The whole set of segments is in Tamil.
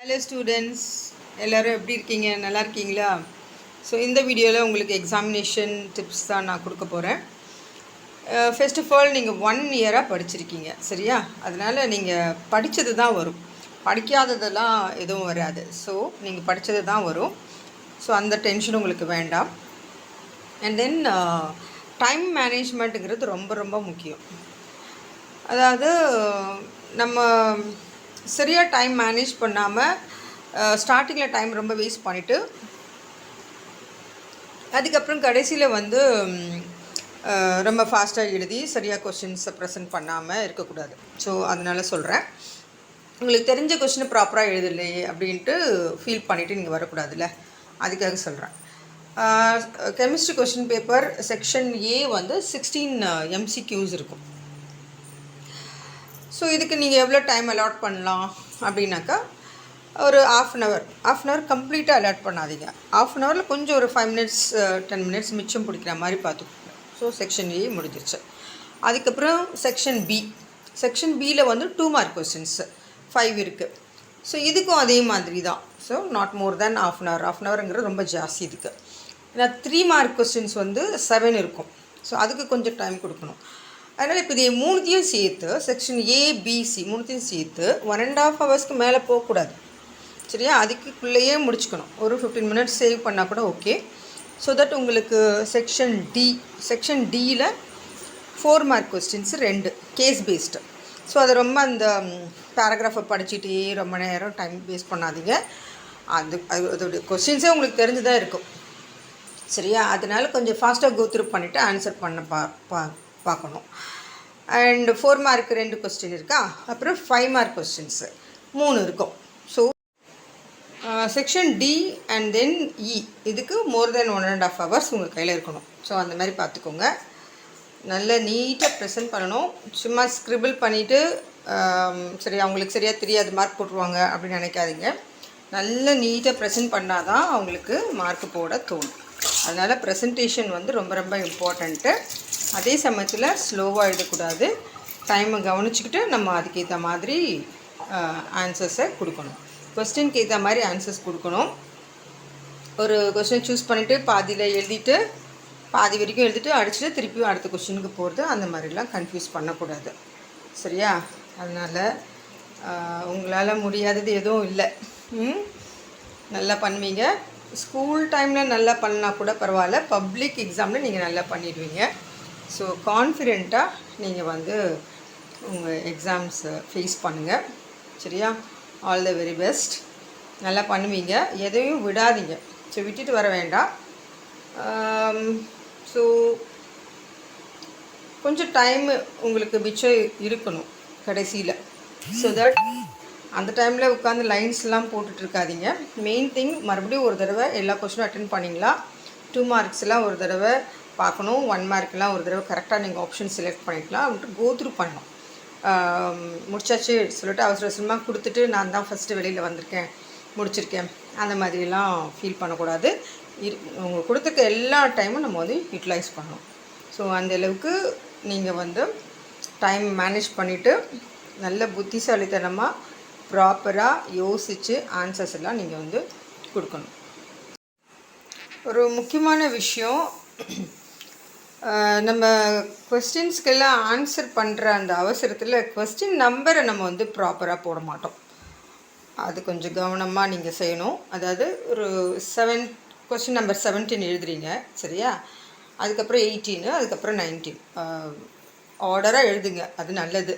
ஹலோ ஸ்டூடெண்ட்ஸ், எல்லோரும் எப்படி இருக்கீங்க? நல்லா இருக்கீங்களா? ஸோ இந்த வீடியோவில் உங்களுக்கு எக்ஸாமினேஷன் டிப்ஸ் தான் நான் கொடுக்க போகிறேன். ஃபர்ஸ்ட் ஆஃப் ஆல், நீங்கள் 1 இயராக படிச்சிருக்கீங்க, சரியா? அதனால் நீங்கள் படித்தது தான் வரும், படிக்காததெல்லாம் எதுவும் வராது. ஸோ நீங்கள் படித்தது தான் வரும். ஸோ அந்த டென்ஷன் உங்களுக்கு வேண்டாம். அண்ட் தென் டைம் மேனேஜ்மெண்ட்டுங்கிறது ரொம்ப ரொம்ப முக்கியம். அதாவது நம்ம சரியாக டைம் மேனேஜ் பண்ணாமல் ஸ்டார்டிங்கில் டைம் ரொம்ப வேஸ்ட் பண்ணிவிட்டு அதுக்கப்புறம் கடைசியில் வந்து ரொம்ப ஃபாஸ்ட்டாக எழுதி சரியாக கொஷின்ஸை ப்ரெசென்ட் பண்ணாமல் இருக்கக்கூடாது. ஸோ அதனால் சொல்கிறேன், உங்களுக்கு தெரிஞ்ச கொஷினை ப்ராப்பராக எழுதலையே அப்படின்ட்டு ஃபீல் பண்ணிவிட்டு நீங்கள் வரக்கூடாதுல்ல, அதுக்காக சொல்கிறேன். Chemistry question paper section A வந்து 16 MCQs இருக்கும். ஸோ இதுக்கு நீங்கள் எவ்வளோ டைம் அலாட் பண்ணலாம் அப்படின்னாக்கா, ஒரு ஆஃப் அன் ஹவர் கம்ப்ளீட்டாக அலாட் பண்ணாதீங்க. ஆஃப் அன் ஹவரில் கொஞ்சம் ஒரு 5 மினிட்ஸ் 10 மினிட்ஸ் மிச்சம் பிடிக்கிற மாதிரி பார்த்துக்கோங்க. ஸோ செக்ஷன் ஏ முடிஞ்சிருச்சு. அதுக்கப்புறம் செக்ஷன் பியில் வந்து 2 மார்க் கொஸ்டின்ஸு 5 இருக்குது. ஸோ இதுக்கும் அதே மாதிரி தான். So not more than half an ஹவருங்கிறது ரொம்ப ஜாஸ்தி இதுக்கு. ஏன்னா 3 மார்க் கொஸ்டின்ஸ் வந்து 7 இருக்கும். ஸோ அதுக்கு கொஞ்சம் டைம் கொடுக்கணும். அதனால் இப்போ இது 3த்தையும் சேர்த்து செக்ஷன் ஏபிசி 3த்தையும் சேர்த்து 1.5 ஹவர்ஸ்க்கு மேலே போகக்கூடாது, சரியா? அதுக்குள்ளேயே முடிச்சுக்கணும். ஒரு 15 மினிட்ஸ் சேவ் பண்ணால் கூட ஓகே. ஸோ தட் உங்களுக்கு செக்ஷன் டியில் 4 mark questions 2 case based. So அதை ரொம்ப அந்த பேராகிராஃபை படிச்சுட்டே ரொம்ப நேரம் டைம் வேஸ்ட் பண்ணாதீங்க. அதோடைய கொஸ்டின்ஸே உங்களுக்கு தெரிஞ்சு தான் இருக்கும், சரியா? அதனால் கொஞ்சம் ஃபாஸ்ட்டாக கோத்ரூ பண்ணிவிட்டு ஆன்சர் பண்ண பார்க்கணும். அண்ட் 4 மார்க் 2 கொஸ்டின் இருக்கா, அப்புறம் 5 மார்க் கொஸ்டின்ஸு 3 இருக்கும். So section D and then E இதுக்கு மோர் தென் 1.5 ஹவர்ஸ் உங்கள் கையில் இருக்கணும். ஸோ அந்த மாதிரி பார்த்துக்கோங்க. நல்ல நீட்டாக ப்ரெசென்ட் பண்ணணும். சும்மா ஸ்க்ரிபிள் பண்ணிவிட்டு சரி அவங்களுக்கு சரியாக தெரியாது மார்க் போட்டுருவாங்க அப்படின்னு நினைக்காதீங்க. நல்ல நீட்டாக ப்ரெசென்ட் பண்ணால் தான் அவங்களுக்கு மார்க் போட தோணும். அதனால் ப்ரெசன்டேஷன் வந்து ரொம்ப ரொம்ப இம்பார்ட்டண்ட்டு. அதே சமயத்தில் ஸ்லோவாக எழுதக்கூடாது. டைமை கவனிச்சுக்கிட்டு நம்ம அதுக்கேற்ற மாதிரி ஆன்சர்ஸை கொடுக்கணும். கொஸ்டினுக்கு ஏற்ற மாதிரி ஆன்சர்ஸ் கொடுக்கணும். ஒரு கொஸ்டின் சூஸ் பண்ணிவிட்டு பாதியில் எழுதிட்டு பாதி வரைக்கும் எழுதிட்டு அடிச்சுட்டு திருப்பியும் அடுத்த கொஸ்டினுக்கு போகிறது, அந்த மாதிரிலாம் கன்ஃபியூஸ் பண்ணக்கூடாது, சரியா? அதனால் உங்களால் முடியாதது எதுவும் இல்லை. நல்லா பண்ணுவீங்க. ஸ்கூல் டைமில் நல்லா பண்ணால் கூட பரவாயில்ல, பப்ளிக் எக்ஸாமில் நீங்கள் நல்லா பண்ணிடுவீங்க. ஸோ கான்ஃபிடெண்ட்டாக நீங்கள் வந்து உங்கள் எக்ஸாம்ஸை ஃபேஸ் பண்ணுங்கள், சரியா? All the very best. நல்லா பண்ணுவீங்க, எதையும் விடாதீங்க. ஸோ விட்டுட்டு வர வேண்டாம். ஸோ கொஞ்சம் டைம் உங்களுக்கு மிச்சம் இருக்கணும் கடைசியில். ஸோ தட் அந்த டைமில் உட்காந்து லைன்ஸ்லாம் போட்டுட்ருக்காதீங்க. மெயின் திங், மறுபடியும் ஒரு தடவை எல்லா கொஸ்டினும் அட்டென்ட் பண்ணிங்களா, 2 மார்க்ஸ்லாம் ஒரு தடவை பார்க்கணும், 1 மார்க்லாம் ஒரு தடவை கரெக்டாக நீங்கள் ஆப்ஷன் செலக்ட் பண்ணிக்கலாம் அப்படின்ட்டு கோத்ரூ பண்ணணும். முடிச்சாச்சு சொல்லிட்டு அவசர அவசரமாக கொடுத்துட்டு நான் தான் ஃபஸ்ட்டு வெளியில் வந்திருக்கேன் முடிச்சிருக்கேன் அந்த மாதிரிலாம் ஃபீல் பண்ணக்கூடாது. உங்களுக்கு கொடுத்துருக்க எல்லா டைமும் நம்ம வந்து யூட்டிலைஸ் பண்ணணும். ஸோ அந்தளவுக்கு நீங்கள் வந்து டைம் மேனேஜ் பண்ணிவிட்டு நல்ல புத்திசாலித்தனமாக ப்ராப்பராக யோசித்து ஆன்சர்ஸ் எல்லாம் நீங்கள் வந்து கொடுக்கணும். ஒரு முக்கியமான விஷயம், நம்ம கொஸ்டின்ஸ்க்கெல்லாம் ஆன்சர் பண்ணுற அந்த அவசரத்தில் கொஸ்டின் நம்பரை நம்ம வந்து ப்ராப்பராக போட மாட்டோம். அது கொஞ்சம் கவனமாக நீங்கள் செய்யணும். அதாவது ஒரு கொஸ்டின் நம்பர் 17 எழுதுறீங்க, சரியா? அதுக்கப்புறம் 18, அதுக்கப்புறம் 19 ஆர்டராக எழுதுங்க, அது நல்லது.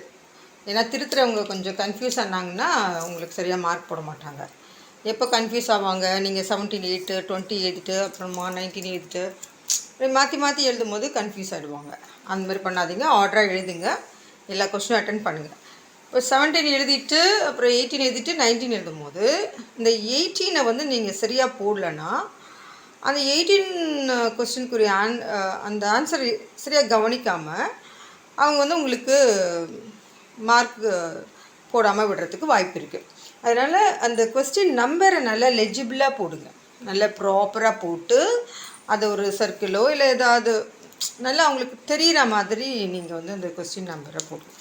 ஏன்னா திருத்துறவங்க கொஞ்சம் கன்ஃபியூஸ் ஆனாங்கன்னா உங்களுக்கு சரியாக மார்க் போட மாட்டாங்க. எப்போ கன்ஃபியூஸ் ஆவாங்க, நீங்கள் 17 8 20 எழுதிட்டு அப்புறமா 19 எழுதிட்டு மாற்றி எழுதும் போது கன்ஃபியூஸ் ஆகிடுவாங்க. அந்த மாதிரி பண்ணாதீங்க, ஆர்டராக எழுதுங்க, எல்லா கொஸ்டினும் அட்டென்ட் பண்ணுங்கள். இப்போ 17 எழுதிட்டு அப்புறம் 18 எழுதிட்டு 19 எழுதும் போது இந்த 18 வந்து நீங்கள் சரியாக போடலன்னா அந்த 18 கொஸ்டினுக்குரிய அந்த ஆன்சர் சரியாக கவனிக்காமல் அவங்க வந்து உங்களுக்கு மார்க் போடாமல் விடுறதுக்கு வாய்ப்பு இருக்குது. அதனால் அந்த கொஸ்டின் நம்பரை நல்லா லெஜிபிளாக போடுங்க, நல்லா ப்ராப்பராக போட்டு அதை ஒரு சர்க்கிளோ இல்லை ஏதாவது நல்லா அவங்களுக்கு தெரிகிற மாதிரி நீங்கள் வந்து அந்த கொஸ்டின் நம்பரை போடுங்க.